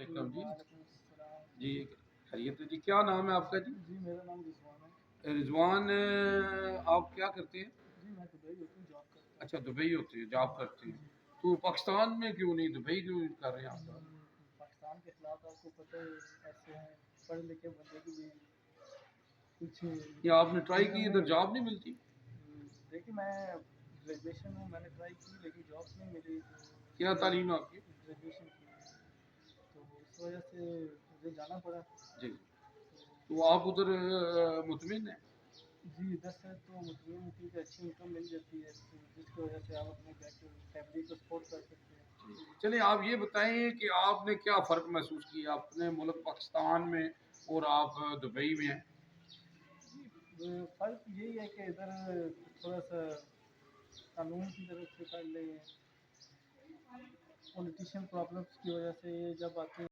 علیکم جی وعلیکم السلام۔ جی خیریت ہے جی کیا نام ہے آپ کا جی جی میرا نام رضوان ہے۔ رضوان آپ کیا کرتے ہیں جی میں دبئی ہوتی ہوں، جاب کرتا ہوں۔ اچھا دبئی ہوتے ہیں جاب کرتے ہیں جی تو پاکستان میں کیوں نہیں دبئی کیوں کر رہے ہیں آپ صاحب پاکستان کے خلاف آپ کو پتہ ہے ایسے ہیں پڑھ لکھے بندے کی بھی کچھ یا آپ نے ٹرائی کی ادھر جاب نہیں ملتی دیکھیے میں گریجویشن ہوں، میں نے ٹرائی کی لیکن جاب نہیں ملی تو کیا اس تعلیم آپ کی لیے گریجویشن کی تو اس وجہ سے مجھے جانا پڑا۔ جی تو آپ ادھر مطمئن ہیں جی 10 سے تو مطمئن ہوں کیونکہ اچھی انکم مل جاتی ہے جس کی وجہ سے آپ اپنے فیملی کو سپورٹ کر سکتے ہیں۔ چلیں آپ یہ بتائیں کہ آپ نے کیا فرق محسوس کیا اپنے ملک پاکستان میں اور آپ دبئی میں ہیں فرق یہی ہے کہ ادھر تھوڑا سا قانون کی طرف سے پہلے پولیٹیشین پرابلمس کی وجہ سے یہ جب آتے ہیں